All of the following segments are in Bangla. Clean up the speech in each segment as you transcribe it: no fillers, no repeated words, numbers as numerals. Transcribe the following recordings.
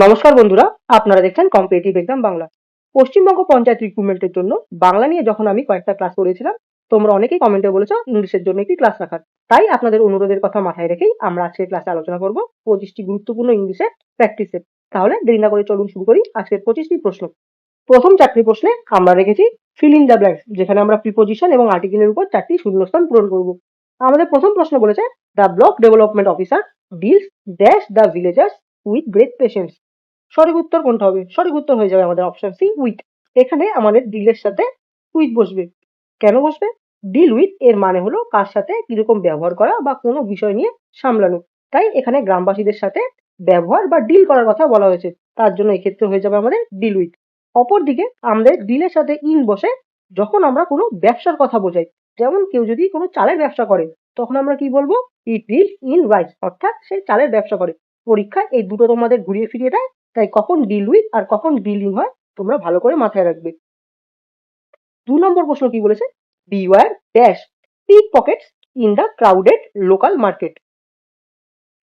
নমস্কার বন্ধুরা, আপনারা দেখছেন কম্পিটিটিভ এক্সাম বাংলা। পশ্চিমবঙ্গ পঞ্চায়েত রিক্রুটমেন্টের জন্য বাংলা নিয়ে যখন আমি কয়েকটা ক্লাস করেছিলাম, তোমরা অনেকেই কমেন্টে বলেছো ইংলিশের জন্য একটি ক্লাস রাখার। তাই আপনাদের অনুরোধের কথা মাথায় রেখেই আমরা আজকের ক্লাসে আলোচনা করব 25টি গুরুত্বপূর্ণ ইংলিশের প্র্যাকটিস সেট। তাহলে দেরি না করে চলুন শুরু করি আজকের 25টি প্রশ্ন। প্রথম 4টি প্রশ্নে আমরা রেখেছি ফিল ইন দ্য ব্ল্যাঙ্কস, যেখানে আমরা প্রিপোজিশন এবং আর্টিকেলের উপর 4টি শূন্যস্থান পূরণ করব। আমাদের প্রথম প্রশ্ন বলেছে the block development officer deals dash the villagers with great patience. সঠিক উত্তর কোনটা হবে? সঠিক উত্তর হয়ে যাবে আমাদের অপশন সি, উইথ। এখানে আমাদের ডিলের সাথে উইথ বসবে। কেন বসবে? ডিল উইথ এর মানে হলো কার সাথে কিরকম ব্যবহার করা বা কোনো বিষয় নিয়ে সামলানো। তাই এখানে গ্রামবাসীদের সাথে ব্যবহার বা ডিল করার কথা বলা হয়েছে, তার জন্য এক্ষেত্রে হয়ে যাবে আমাদের ডিল উইথ। অপরদিকে আমাদের ডিলের সাথে ইন বসে যখন আমরা কোনো ব্যবসার কথা বোঝাই। যেমন কেউ যদি কোনো চালের ব্যবসা করে, তখন আমরা কি বলবো? ইট ডিলস ইন রাইস, অর্থাৎ সে চালের ব্যবসা করে। পরীক্ষায় এই দুটো তোমাদের ঘুরিয়ে ফিরিয়ে দেয়, তাই কখন ডিল উইথ আর কখন ডিলিং হয় তোমরা ভালো করে মাথায় রাখবে। 2 নম্বর প্রশ্ন কি বলেছে? Beware dash pick pockets in the crowded local market.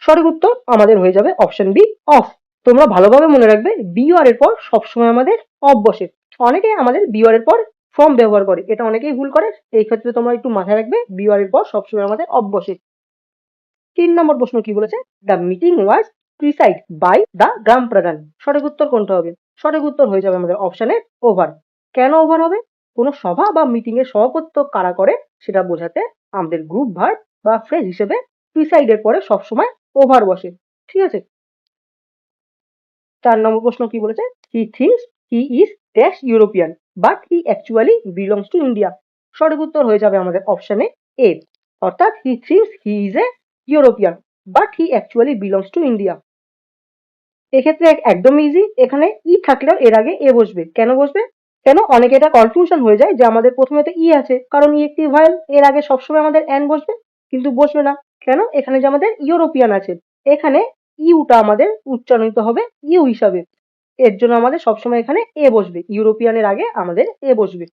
সঠিক উত্তর আমাদের হয়ে যাবে অপশন বি, অফ। তোমরা ভালোভাবে মনে রাখবে, বিওয়ার এর পর সবসময় আমাদের অফ বসে। অনেকেই আমাদের বিওয়ার এর পর ফ্রম ব্যবহার করে, এটা অনেকেই ভুল করে। এই ক্ষেত্রে তোমরা একটু মাথায় রাখবে, বিওয়ার এর পর সবসময় আমাদের অফ বসে। 3 নম্বর প্রশ্ন কি বলেছে? The meeting was presided by the gram pradhan. সঠিক উত্তর কোনটা হবে? সঠিক উত্তর হয়ে যাবে আমাদের অপশনে ওভার। কেন ওভার হবে? কোনো সভা বা মিটিং এর সভাপতিত্ব কারা করে সেটা বোঝাতে আমাদের গ্রুপ ভার্ব বা ফ্রেজ হিসেবে প্রিসাইডের পরে সবসময় ওভার বসে। ঠিক আছে। 4 নম্বর প্রশ্ন কি বলেছে? He thinks he is dash European but he actually belongs to India. সঠিক উত্তর হয়ে যাবে আমাদের অপশনে এ, অর্থাৎ he thinks he is a European but he actually belongs to India. এক্ষেত্রে একদম ইজি, এখানে ই থাকলেও এর আগে এ বসবে। কেন বসবে? কেন? অনেকে এটা কনফিউশন হয়ে যায় যে আমাদের প্রথমে তো ই আছে, কারণ ই একটি ভায়েল, এর আগে সবসময় আমাদের অ্যান বসবে, কিন্তু বসবে না। কেন? এখানে যে আমাদের ইউরোপিয়ান আছে, এখানে ইউটা আমাদের উচ্চারিত হবে ইউ হিসাবে। এর জন্য আমাদের সবসময় এখানে এ বসবে, ইউরোপিয়ানের আগে আমাদের এ বসবে।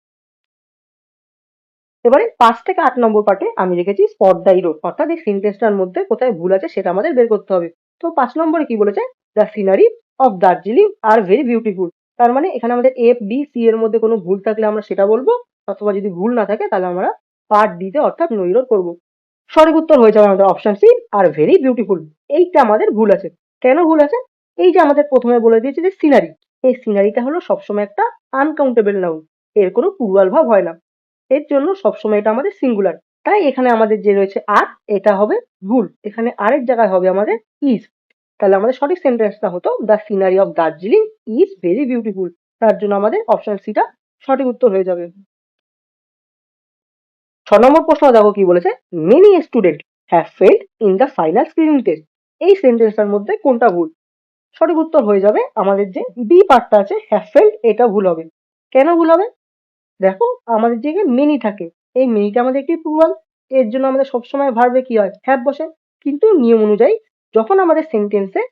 এবারে 5 থেকে 8 নম্বর পার্টে আমি রেখেছি স্পট দ্য ইরোর, অর্থাৎ এই সেন্টেন্সটার মধ্যে কোথায় ভুল আছে সেটা আমাদের বের করতে হবে। তো 5 নম্বরে কি বলেছে? The scenery of Darjeeling R very beautiful. তার মানে এখানে আমাদের এফ বি সি এর মধ্যে কোনো ভুল থাকলে আমরা সেটা বলবো, অথবা যদি ভুল না থাকে তাহলে আমরা পার্ট ডি তে অর্থাৎ নো ইরোর করবো। সঠিক উত্তর হয়ে যাবে আমাদের option C, are very beautiful. এইটা আমাদের ভুল আছে। কেন ভুল আছে? এই যে আমাদের প্রথমে বলে দিয়েছে যে সিনারি, এই সিনারিটা হলো সবসময় একটা আনকাউন্টেবল নাউন, এর কোনো প্লুরাল ভাব হয় না। এর জন্য সবসময় এটা আমাদের সিঙ্গুলার। তাই এখানে আমাদের যে রয়েছে আর, এটা হবে ভুল। এখানে আর এর জায়গায় হবে আমাদের ইজ। তাহলে আমাদের সঠিক সেন্টেন্সটা হতো the scenery of Darjeeling is very beautiful. তার জন্য আমাদের অপশন সিটা সঠিক উত্তর হয়ে যাবে। 6 নম্বর প্রশ্ন দেখো কি বলেছে? Many student have failed in the final screening test. এই সেন্টেন্সটার মধ্যে কোনটা ভুল? সঠিক উত্তর হয়ে যাবে আমাদের যে বি পার্টটা আছে, হ্যাভ ফেইলড, এটা ভুল হবে। কেন ভুল হবে? দেখো, আমাদের যে মেনি থাকে, এই মেনিটা আমাদের একটি প্লুরাল, এর জন্য আমাদের সবসময় ভার্বে কি হয়? হ্যাভ বসে। কিন্তু নিয়ম অনুযায়ী যখন আমাদের সেন্টেন্সে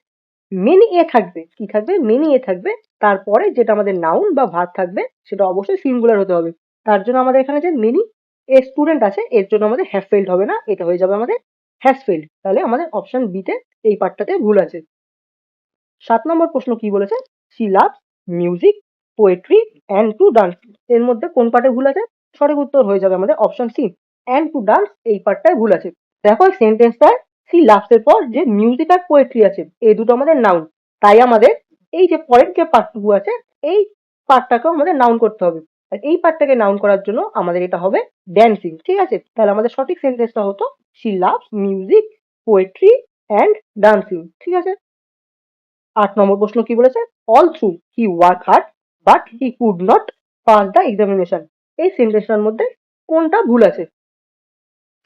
মেনি এ থাকবে, কি থাকবে? মেনি এ থাকবে, তারপরে যেটা আমাদের নাউন বা ভার্ব থাকবে সেটা অবশ্যই সিঙ্গুলার হতে হবে। তার জন্য আমাদের এখানে যে মেনি এ স্টুডেন্ট আছে, এর জন্য আমাদের হ্যাভ ফেইলড হবে না, এটা হয়ে যাবে আমাদের হ্যাজ ফেইলড। তাহলে আমাদের অপশন বি তে এই পার্টটাতে ভুল আছে। 7 নম্বর প্রশ্ন কি বলেছে? She loves music, poetry and to dance. এর মধ্যে কোন পার্টে ভুল আছে? সঠিক উত্তর হয়ে যাবে আমাদের option C, and to dance, এই পার্টটায় ভুল আছে। দেখো এই সেন্টেন্সটায় শি লাভস এর পর যে মিউজিক আর পোয়েট্রি আছে, এই দুটো আমাদের নাউন। তাই আমাদের এই যে পরের যে পার্টটুকু আছে, এই পার্টটাকেও আমাদের নাউন করতে হবে। আর এই পার্টটাকে নাউন করার জন্য আমাদের এটা হবে ড্যান্সিং। ঠিক আছে, তাহলে আমাদের সঠিক সেন্টেন্সটা হতো she loves music, poetry and dancing. ঠিক আছে। 8 নম্বর প্রশ্ন কি বলেছে? All through he work hard but he could not pass the examination. এই সেন্টেন্সটার মধ্যে কোনটা ভুল আছে?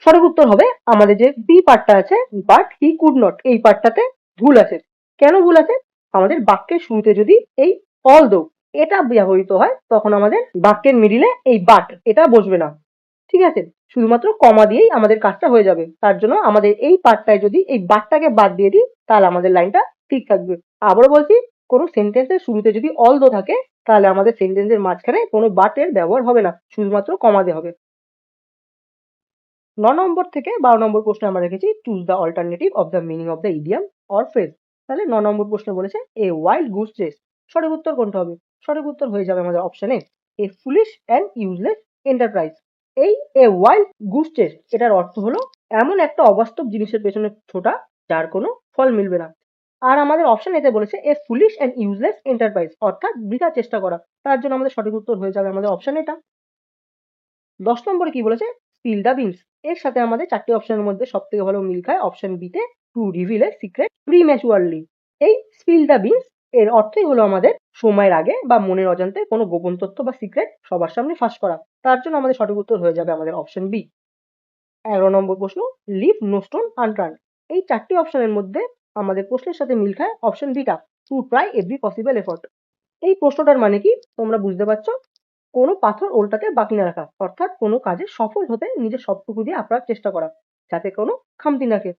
সঠিক উত্তর হবে আমাদের যে বি পার্টটা আছে, বাট হি কুড নট, এই পার্টটাতে ভুল আছে। কেন ভুল আছে? আমাদের বাক্যের শুরুতে যদি এই অল দো এটা ব্যবহৃত হয়, তখন আমাদের বাক্যের মিডিলে এই বাট এটা বসবে না। ঠিক আছে, শুধুমাত্র কমা দিয়েই আমাদের কাজটা হয়ে যাবে। তার জন্য আমাদের এই পার্টটায় যদি এই বাটটাকে বাদ দিয়ে দিই, তাহলে আমাদের লাইনটা ঠিক থাকবে। আবারও বলছি, কোনো সেন্টেন্সের শুরুতে যদি অল দো থাকে, তাহলে আমাদের সেন্টেন্সের মাঝখানে কোনো বাটের ব্যবহার হবে না, শুধুমাত্র কমা দিয়ে হবে। 9 নম্বর থেকে 12 নম্বর প্রশ্নে আমরা রেখেছি choose the alternative of the meaning of the idiom or phrase. তাহলে 9 নম্বর প্রশ্ন বলেছে এ ওয়াইল্ড গুস চেস। সঠিক উত্তর কোনটা হবে? সঠিক উত্তর হয়ে যাবে আমাদের option A a foolish and useless enterprise. এই এ ওয়াইল্ড গুস চেস এটার অর্থ হলো এমন একটা অবাস্তব জিনিসের পেছনে ছোটা যার কোনো ফল মিলবে না। আর আমাদের অপশন এতে বলেছে a foolish and useless enterprise, অর্থাৎ বৃথা চেষ্টা করা। তার জন্য আমাদের সঠিক উত্তর হয়ে যাবে আমাদের অপশন এটা। 10 নম্বরে কি বলেছে? Spill the beans. এর সাথে আমাদের 4টি অপশনের মধ্যে সবথেকে ভালো মিল খায় অপশন বি তে টু রিভিল এ সিক্রেট প্রিম্যাচুয়ারলি। এই স্পিল দ্য বিনস এর অর্থই হলো আমাদের সময়ের আগে বা মনের অজান্তে কোনো গোপন তথ্য বা সিক্রেট সবার সামনে ফাঁস করা। তার জন্য আমাদের সঠিক উত্তর হয়ে যাবে আমাদের অপশন বি। 11 নম্বর প্রশ্ন লিভ নো স্টোন আনটার্ন। এই 4টি অপশনের মধ্যে আমাদের প্রশ্নের সাথে মিল খায় option beta to try every possible effort. এই প্রশ্নটার মানে কি তোমরা বুঝতে পারছো? কোনো পাথর ওল্টাতে বাকি না রাখা, অর্থাৎ কোনো কাজে সফল হতে নিজের সবটুকু দিয়ে আপ্রাণ চেষ্টা করা, যাতে কোনো খামতি না থাকে।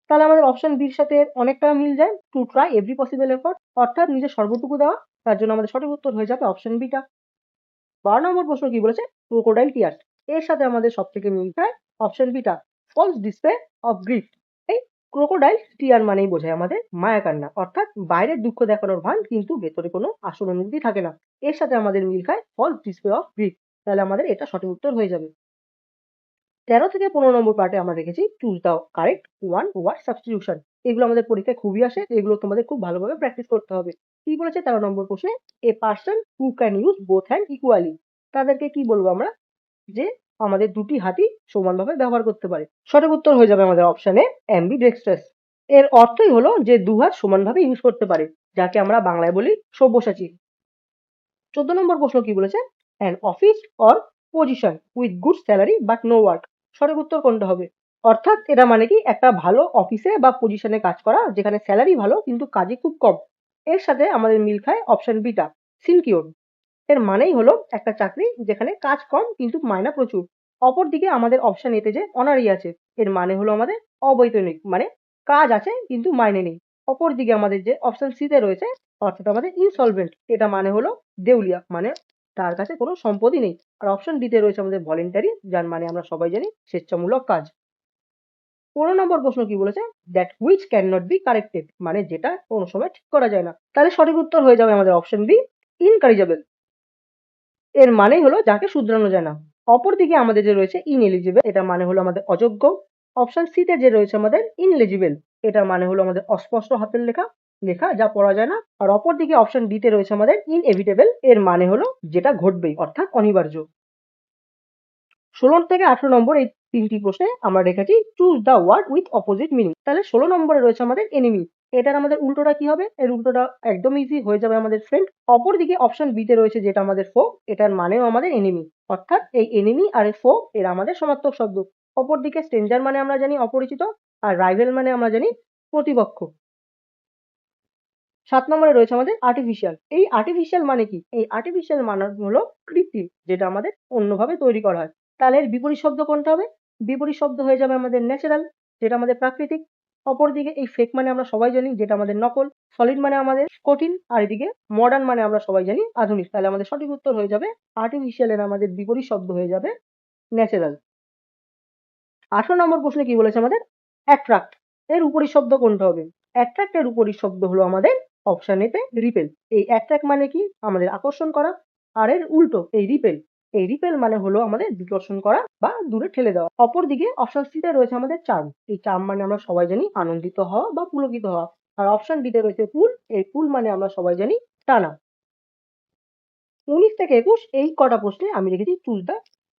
তাহলে আমাদের অপশন বির সাথে অনেকটা মিল যায়, to try every possible effort, অর্থাৎ নিজের সর্বটুকু দেওয়া। তার জন্য আমাদের সঠিক উত্তর হয়ে যাবে অপশন বিটা। 12 নম্বর প্রশ্ন কি বলেছে? Crocodile tears. এর সাথে আমাদের সব থেকে মিল খায় অপশন বিটা ফলস ডিসপ্লে অফ গ্রিফ। এই ক্রোকোডাইল টিয়ার মানেই বোঝায় আমাদের মায়া কান্না, অর্থাৎ বাইরের দুঃখ দেখানোর ভান কিন্তু ভেতরে কোনো আসল অনুভূতি থাকে না। এর সাথে আমাদের মিল খায় ফলস ডিসপ্লে অফ গ্রিফ। তাহলে আমাদের এটা সঠিক উত্তর হয়ে যাবে। 13 থেকে 15 নম্বর পার্টে আমরা রেখেছি choose the correct one word substitution. এগুলো আমাদের পরীক্ষায় খুবই আসে, এগুলো তোমাদের খুব ভালোভাবে প্র্যাকটিস করতে হবে। কি বলেছে 13 নম্বর প্রশ্নে? A person who can use both hand equally. তাদেরকে কি বলবো আমরা? যে আমাদের দুটি হাতই সমানভাবে ব্যবহার করতে পারে। সঠিক উত্তর হয়ে যাবে আমাদের অপশনে অ্যাম্বিডেক্সট্রাস। এর অর্থই হলো যে দুহাত সমানভাবে ইউজ করতে পারে, যাকে আমরা বাংলায় বলি সব্যসাচী। 14 নম্বর প্রশ্ন কি বলেছে? An office or position with good salary but no work. সঠিক উত্তর কোনটা হবে? অর্থাৎ এটা মানে কি একটা ভালো অফিসে বা পজিশনে কাজ করা যেখানে স্যালারি ভালো কিন্তু কাজে খুব কম। এর সাথে আমাদের মিল খায় অপশন বিটা সিনকিওর। এর মানেই হলো একটা চাকরি যেখানে কাজ কম কিন্তু মায়না প্রচুর। অপরদিকে আমাদের অপশন এতে যে অনারি আছে, এর মানে হলো আমাদের অবৈতনিক, মানে কাজ আছে কিন্তু মাইনে নেই। অপরদিকে আমাদের যে অপশন সি তে রয়েছে অর্থাৎ আমাদের ইনসলভেন্ট, এটা মানে হলো দেউলিয়া, মানে তার কাছে কোনো সম্পদই নেই। আর অপশন ডি তে রয়েছে আমাদের ভলেন্টারি, যার মানে আমরা সবাই জানি স্বেচ্ছামূলক কাজ। 15 নম্বর প্রশ্ন কি বলেছে? That which can not be corrected, মানে যেটা কোনো সময় ঠিক করা যায় না। তাহলে সঠিক উত্তর হয়ে যাবে আমাদের অপশন বি ইনকারেজেবল। এর মানেই হলো যাকে শুধরানো যায় না। অপরদিকে আমাদের যে রয়েছে ইনএলিজিবল, এটা মানে হলো আমাদের অযোগ্য। অপশন সি তে যে রয়েছে আমাদের ইনএলিজিবল, এটার মানে হলো আমাদের অস্পষ্ট হাতের লেখা, লেখা যা পড়া যায় না। আর অপরদিকে অপশন ডি তে রয়েছে আমাদের ইনএভিটেবল, এর মানে হলো যেটা ঘটবেই, অর্থাৎ অনিবার্য। 16 থেকে 18 নম্বর এই 3টি প্রশ্নে আমরা রেখেছি choose the word with opposite meaning. তাহলে 16 নম্বরে রয়েছে আমাদের এনিমি। এটার আমাদের উল্টোটা কি হবে? এর উল্টোটা একদম ইজি হয়ে যাবে আমাদের ফ্রেন্ড। অপরদিকে অপশন বি তে রয়েছে যেটা আমাদের ফো, এটার মানেও আমাদের এনিমি, অর্থাৎ এই এনিমি আর ফো এরা আমাদের সমার্থক শব্দ। অপরদিকে স্ট্রেঞ্জার মানে আমরা জানি অপরিচিত, আর রাইভেল মানে আমরা জানি প্রতিপক্ষ। 7 নম্বরে রয়েছে আমাদের আর্টিফিশিয়াল। এই আর্টিফিশিয়াল মানে কি? এই আর্টিফিশিয়াল মানে হলো কৃত্রিম, যেটা আমাদের অন্যভাবে তৈরি করা হয়। তাহলে এর বিপরীত শব্দ কোনটা হবে? বিপরীত শব্দ হয়ে যাবে আমাদের ন্যাচারাল, যেটা আমাদের প্রাকৃতিক। অপরদিকে এই ফেক মানে আমরা সবাই জানি যেটা আমাদের নকল। সলিড মানে আমাদের কঠিন, আর এদিকে মডার্ন মানে আমরা সবাই জানি আধুনিক। তাহলে আমাদের সঠিক উত্তর হয়ে যাবে আর্টিফিশিয়াল এর আমাদের বিপরীত শব্দ হয়ে যাবে ন্যাচারাল। 18 নম্বর প্রশ্নে কি বলেছে আমাদের? অ্যাট্রাক্ট। এর উপরি শব্দ কোনটা হবে? অ্যাট্রাক্ট এর উপরি শব্দ হলো আমাদের অপশন এতে রিপেল। এই অ্যাট্রাক্ট মানে কি? আমাদের আকর্ষণ করা। আর এর উল্টো এই রিপেল। এই রিপেল মানে হলো আমাদের বিকর্ষণ করা বা দূরে ঠেলে দেওয়া। অপরদিকে অপশন সি তে রয়েছে আমাদের চার্ম। এই চার্ম মানে আমরা সবাই জানি আনন্দিত হওয়া বা পুলকিত হওয়া। আর অপশন ডি তে রয়েছে পুল। এই পুল মানে আমরা সবাই জানি টানা। 19 থেকে 21 এই কটা প্রশ্নে আমি রেখেছি choose the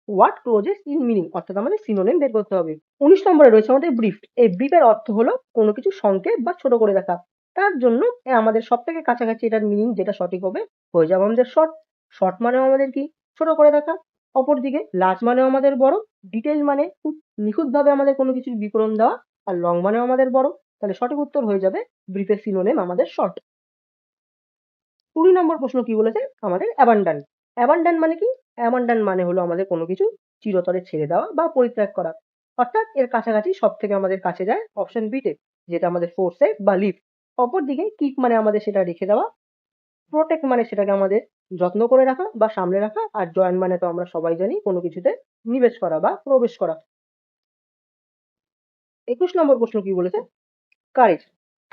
what clauses in meaning, অর্থাৎ আমাদের সিনোনিম বের করতে হবে। 19 নম্বরে রয়েছে আমাদের ব্রিফ। এই ব্রিফের অর্থ হলো কোনো কিছু সংক্ষেপ বা ছোট করে দেখা। তার জন্য আমাদের সব থেকে কাছাকাছি এটার মিনিং যেটা সঠিক হবে হয়ে যাবে আমাদের শর্ট। শর্ট মানে আমাদের কি? ছোট করে দেখা। অপরদিকে লার্জ মানে আমাদের বড়, ডিটেইল মানে খুব নিখুঁতভাবে আমাদের কোনো কিছুর বিবরণ দেওয়া, আর লং মানে আমাদের বড়। তাহলে সঠিক উত্তর হয়ে যাবে ব্রিফের সিনোনিম আমাদের শর্ট। 20 নম্বর প্রশ্ন কি বলেছে? আমাদের অ্যাবান্ডন। অ্যাবান্ডন মানে কি? অ্যাবান্ডন মানে হলো আমাদের কোনো কিছু চিরতরে ছেড়ে দেওয়া বা পরিত্যাগ করা। অর্থাৎ এর কাছাকাছি সব থেকে আমাদের কাছে যায় অপশন বি তে, যেটা আমাদের ফোরসেপ বা লিভ। অপরদিকে কিপ মানে আমাদের সেটা রেখে দেওয়া, প্রোটেক্ট মানে সেটাকে আমাদের যত্ন করে রাখা বা সামলে রাখা, আর জয়েন মানে তো আমরা সবাই জানি কোনো কিছুতে নিবেশ করা বা প্রবেশ করা। 21 নম্বর প্রশ্ন কি বলেছে? কারেজ।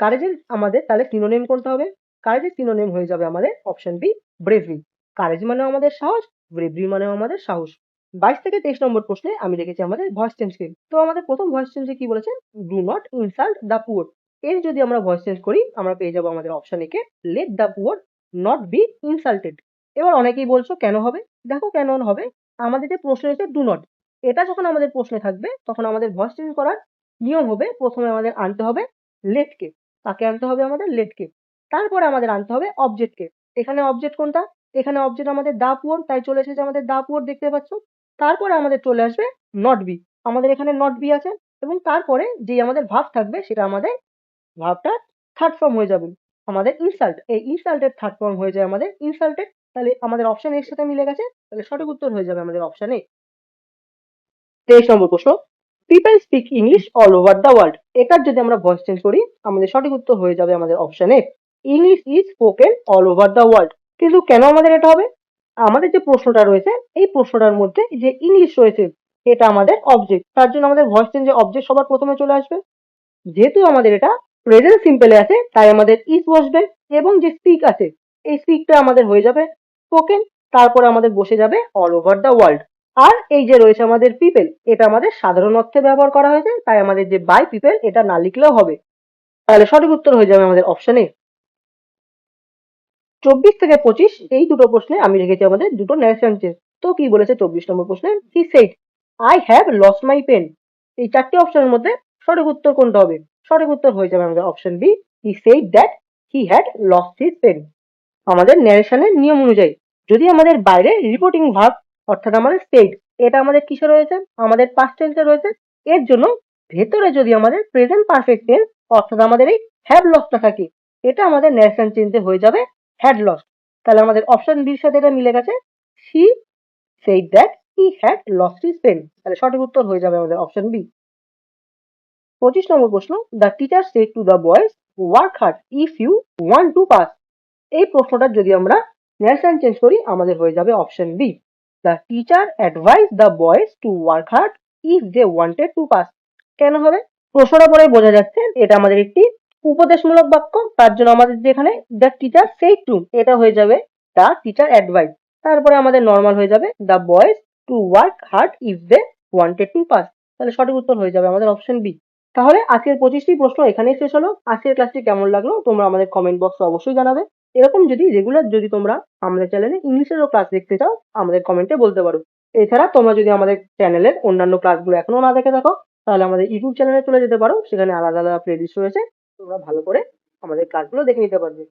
কারেজের আমাদের তাহলে সিনোনিম কোনটা হবে? কারেজের সিনোনিম হয়ে যাবে আমাদের অপশন বি ব্রেভরি। কারেজ মানেও আমাদের সাহস, ব্রেভরি মানেও আমাদের সাহস। 22 থেকে 23 নম্বর প্রশ্নে আমি রেখেছি আমাদের ভয়েস চেঞ্জ কে। তো আমাদের প্রথম ভয়েস চেঞ্জে কি বলেছে? Do not insult the poor. এর যদি আমরা ভয়েস চেঞ্জ করি আমরা পেয়ে যাবো আমাদের অপশন এ কে let the poor not be insulted. এবার অনেকেই বলছো কেন হবে? দেখো কেন হবে। আমাদের যে প্রশ্ন এসে ডু নট, এটা যখন আমাদের প্রশ্নে থাকবে তখন আমাদের ভয়েস চেঞ্জ করার নিয়ম হবে প্রথমে আমাদের আনতে হবে লেট কে। তাকে আনতে হবে আমাদের লেট কে। তারপরে আমাদের আনতে হবে অবজেক্ট কে। এখানে অবজেক্ট কোনটা? এখানে অবজেক্ট আমাদের দা পুয়ার, তাই চলে এসেছে আমাদের দা পুয়ার, দেখতে পাচ্ছ। তারপরে আমাদের চলে আসবে নট বি। আমাদের এখানে নট বি আছে এবং তারপরে যেই আমাদের ভার্ব থাকবে সেটা আমাদের ভার্বটা থার্ড ফর্ম হয়ে যাবে আমাদের ইনসাল্ট। এই ইনসাল্টের থার্ড ফর্ম হয়ে যায় আমাদের ইনসাল্টেড। তাহলে আমাদের অপশন এর সাথে মিলে গেছে। তাহলে সঠিক উত্তর হয়ে যাবে আমাদের অপশন এ। 23 নম্বর প্রশ্ন, people speak English all over the world. এটার যদি আমরা ভয়েস চেঞ্জ করি আমাদের সঠিক উত্তর হয়ে যাবে আমাদের option A English is spoken all over the world. কিন্তু কেন আমাদের এটা হবে? আমাদের যে প্রশ্নটা রয়েছে এই প্রশ্নটার মধ্যে যে ইংলিশ রয়েছে এটা আমাদের অবজেক্ট, তার জন্য আমাদের ভয়েস চেঞ্জে অবজেক্ট সবার প্রথমে চলে আসবে। যেহেতু আমাদের এটা প্রেজেন্ট সিম্পলে আছে তাই আমাদের ইজ বসবে এবং যে স্পিক আছে এই স্পিকটা আমাদের হয়ে যাবে স্পোকেন। তারপরে আমাদের বসে যাবে অল ওভার দ্য ওয়ার্ল্ড। আর এই যে রয়েছে আমাদের পিপল, এটা আমাদের সাধারণ অর্থে ব্যবহার করা হয়েছে তাই আমাদের যে বাই পিপল এটা না লিখলেও হবে। তাহলে সঠিক উত্তর হয়ে যাবে আমাদের অপশন এ। 24 থেকে 25 এই দুটো প্রশ্নে আমি রেখেছি আমাদের দুটো ন্যারেশন চেঞ্জ। তো কি বলেছে 24 নম্বর প্রশ্নে? He said I have lost my pen. এই চারটি অপশনের মধ্যে সঠিক উত্তর কোনটা হবে? সঠিক উত্তর হয়ে যাবে আমাদের option B he said that he had lost his pen. আমাদের ন্যারেশনের নিয়ম অনুযায়ী যদি আমাদের বাইরে রিপোর্টিং ভার্ব অর্থাৎ আমাদের সেড এটা আমাদের কিসে রয়েছে? আমাদের পাস্ট টেন্সে রয়েছে। এর জন্য ভেতরে যদি আমাদের প্রেজেন্ট পারফেক্ট টেন্স অর্থাৎ আমাদের এই হ্যাভ লস্টটা থাকে এটা আমাদের ন্যারেশন চেঞ্জে হয়ে যাবে হ্যাড লস্ট। তাহলে আমাদের অপশন বির সাথে এটা মিলে গেছে। He said that he had lost his pen. তাহলে সঠিক উত্তর হয়ে যাবে আমাদের অপশন বি। 25 নম্বর প্রশ্ন, the teacher said to the boys work hard if you want to pass. এই প্রশ্নটার যদি আমরা ন্যারেশন চেঞ্জ করি আমাদের হয়ে যাবে option B the teacher advise the boys to work hard if they wanted to pass. কেন হবে? প্রশ্নটা পরে বোঝা যাচ্ছে এটা আমাদের একটি উপদেশমূলক বাক্য, তার জন্য আমাদের যেখানে দ্য টিচার সেড টু এটা হয়ে যাবে দ্য টিচার অ্যাডভাইস। তারপরে আমাদের নর্মাল হয়ে যাবে the boys to work hard if they wanted to pass. তাহলে সঠিক উত্তর হয়ে যাবে আমাদের অপশন বি। তাহলে আজকের 25টি প্রশ্ন এখানেই শেষ হলো। আজকের ক্লাসটি কেমন লাগলো তোমরা আমাদের কমেন্ট বক্সে অবশ্যই জানাবে। এরকম যদি রেগুলার যদি তোমরা আমাদের চ্যানেলে ইংলিশেরও ক্লাস দেখতে চাও আমাদের কমেন্টে বলতে পারো। এছাড়া তোমরা যদি আমাদের চ্যানেলের অন্যান্য ক্লাসগুলো এখনো না দেখে থাকো তাহলে আমাদের ইউটিউব চ্যানেলে চলে যেতে পারো, সেখানে আলাদা আলাদা প্লেলিস্ট রয়েছে, তোমরা ভালো করে আমাদের ক্লাসগুলো দেখে নিতে পারবে।